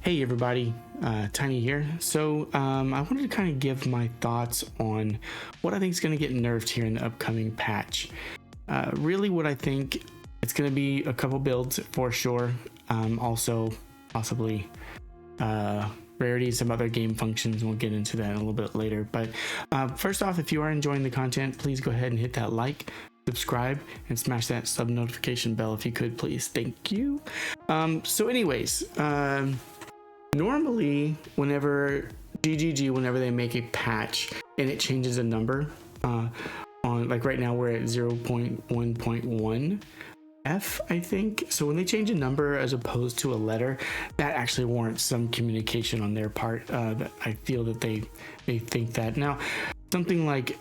Hey everybody, Tiny here. So I wanted to kind of give my thoughts on what I think is going to get nerfed here in the upcoming patch. Really what I think, it's going to be a couple builds for sure. Also possibly Rarity, some other game functions. We'll get into that a little bit later. But first off, if you are enjoying the content, please go ahead and hit that like, subscribe, and smash that sub notification bell if you could, please. Thank you. So anyways, normally whenever whenever they make a patch and it changes a number on, like right now we're at 0.1.1 F, I think. So when they change a number as opposed to a letter, that actually warrants some communication on their part. That I feel that they think that. Now, something like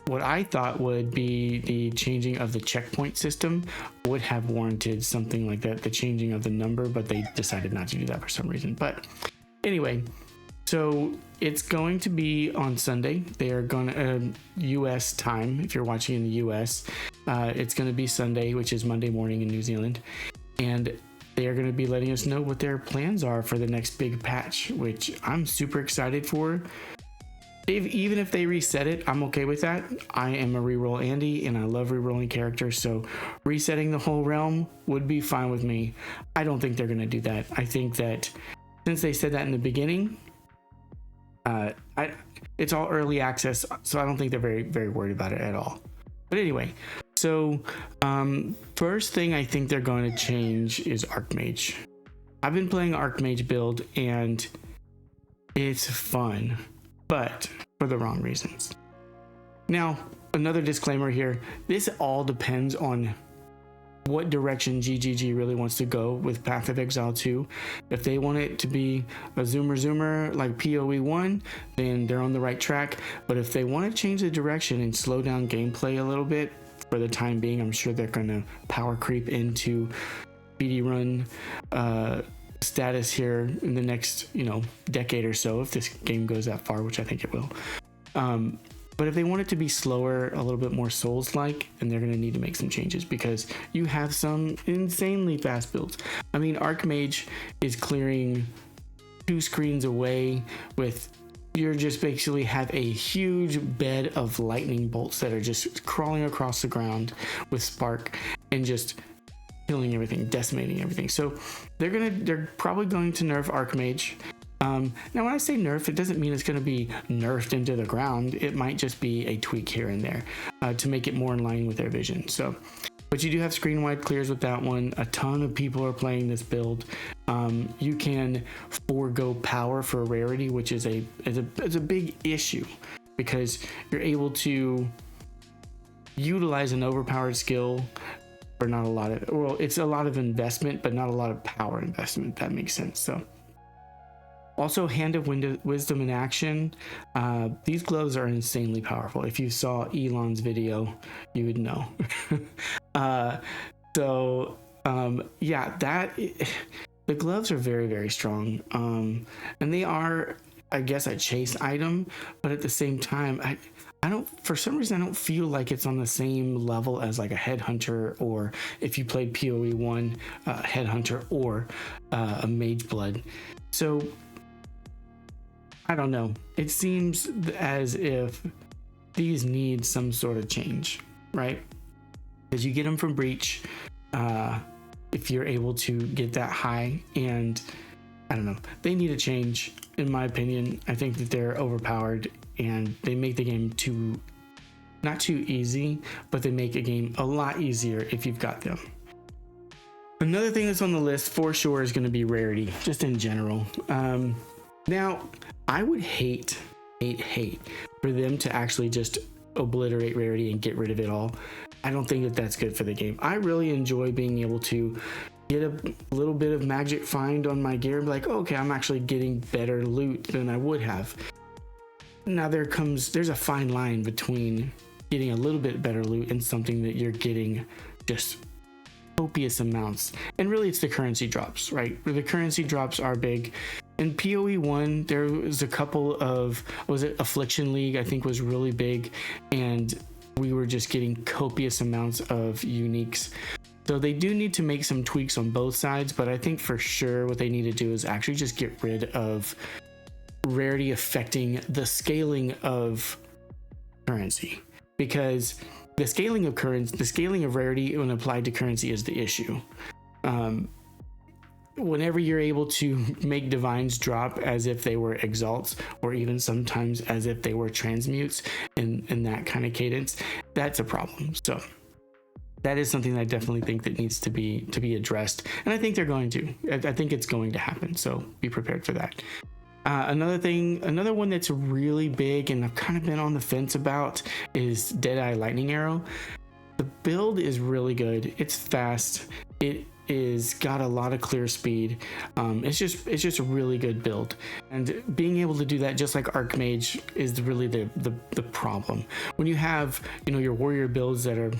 what I thought would be the changing of the checkpoint system would have warranted something like that, the changing of the number, but they decided not to do that for some reason. But anyway, so it's going to be on Sunday. They are going to US time. If you're watching in the US, it's going to be Sunday, which is Monday morning in New Zealand. And they are going to be letting us know what their plans are for the next big patch, which I'm super excited for. Even if they reset it, I'm okay with that. I am a reroll Andy and I love rerolling characters, so resetting the whole realm would be fine with me. I don't think they're going to do that. I think that since they said that in the beginning, it's all early access, so I don't think they're very worried about it at all. But anyway, so first thing I think they're going to change is Archmage. I've been playing Archmage build and it's fun, but for the wrong reasons. Now, another disclaimer here, this all depends on what direction GGG really wants to go with Path of Exile 2. If they want it to be a zoomer like PoE 1, then they're on the right track. But if they want to change the direction and slow down gameplay a little bit, for the time being, I'm sure they're going to power creep into speedrun status here in the next decade or so, if this game goes that far, which I think it will. But if they want it to be slower, a little bit more Souls-like, then they're going to need to make some changes, because you have some insanely fast builds. I mean, Archmage is clearing 2 screens away with, you're just basically have a huge bed of lightning bolts that are just crawling across the ground with spark and just killing everything, decimating everything. So they're probably going to nerf Archmage. Now when I say nerf, it doesn't mean it's going to be nerfed into the ground. It might just be a tweak here and there to make it more in line with their vision. So, but you do have screen wide clears with that one. A ton of people are playing this build. You can forego power for Rarity, which is a big issue, because you're able to utilize an overpowered skill for not a lot of, well, it's a lot of investment, but not a lot of power investment, if that makes sense. So also, Hand of Wisdom in action. These gloves are insanely powerful. If you saw Elon's video, you would know. Yeah, the gloves are very strong. And they are, I guess, a chase item, but at the same time, I don't, for some reason, I don't feel like it's on the same level as like a headhunter, or if you played PoE 1, headhunter, or a mage blood. So I don't know. It seems as if these need some sort of change, right? Because you get them from Breach, if you're able to get that high, and I don't know. They need a change, in my opinion. I think that they're overpowered and they make the game not too easy, but they make a game a lot easier if you've got them. Another thing that's on the list for sure is going to be Rarity, just in general. Now, I would hate for them to actually just obliterate Rarity and get rid of it all. I don't think that that's good for the game. I really enjoy being able to get a little bit of magic find on my gear and be like, oh, okay, I'm actually getting better loot than I would have. Now there's a fine line between getting a little bit better loot and something that you're getting just copious amounts. And really it's the currency drops, right? The currency drops are big. In PoE 1, there was a couple of, was it Affliction League, I think was really big, and we were just getting copious amounts of uniques. So they do need to make some tweaks on both sides, but I think for sure what they need to do is actually just get rid of Rarity affecting the scaling of currency, because the scaling of Rarity when applied to currency is the issue. Whenever you're able to make divines drop as if they were exalts, or even sometimes as if they were transmutes in that kind of cadence, that's a problem. So that is something that I definitely think that needs to be addressed, and I think they're going to. I think it's going to happen, so be prepared for that. Another one that's really big and I've kind of been on the fence about is Deadeye Lightning Arrow. The build is really good. It's fast. It is got a lot of clear speed. It's just a really good build, and being able to do that just like Archmage is really the problem. When you have your warrior builds that are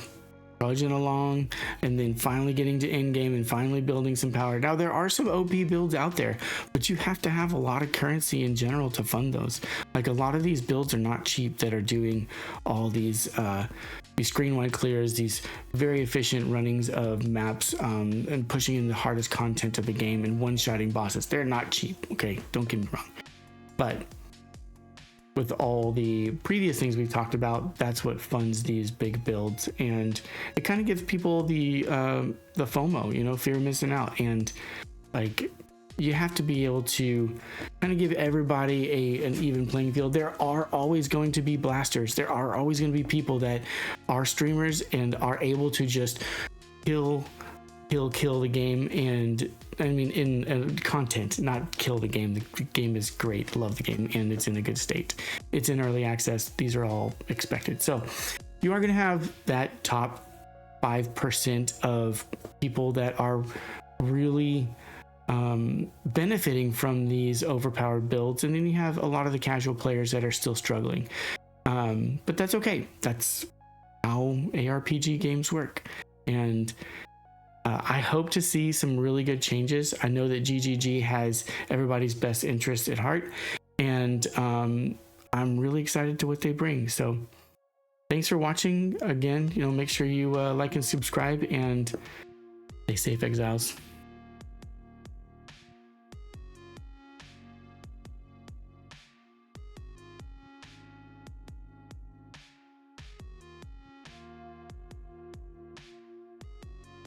trudging along and then finally getting to end game and finally building some power. Now there are some OP builds out there, but you have to have a lot of currency in general to fund those. Like a lot of these builds are not cheap that are doing all these screen wide clears, these very efficient runnings of maps, and pushing in the hardest content of the game and one-shotting bosses. They're not cheap, okay? Don't get me wrong. But with all the previous things we've talked about, that's what funds these big builds, and it kind of gives people the FOMO, fear of missing out. And like, you have to be able to kind of give everybody an even playing field. There are always going to be blasters. There are always going to be people that are streamers and are able to just kill the game, and I mean in content, not kill the game. The game is great, love the game, and it's in a good state. It's in early access. These are all expected. So you are going to have that top 5% of people that are really benefiting from these overpowered builds, and then you have a lot of the casual players that are still struggling, but that's okay. That's how ARPG games work, and I hope to see some really good changes. I know that GGG has everybody's best interest at heart, and I'm really excited to what they bring. So thanks for watching again. Make sure you like and subscribe, and stay safe, exiles.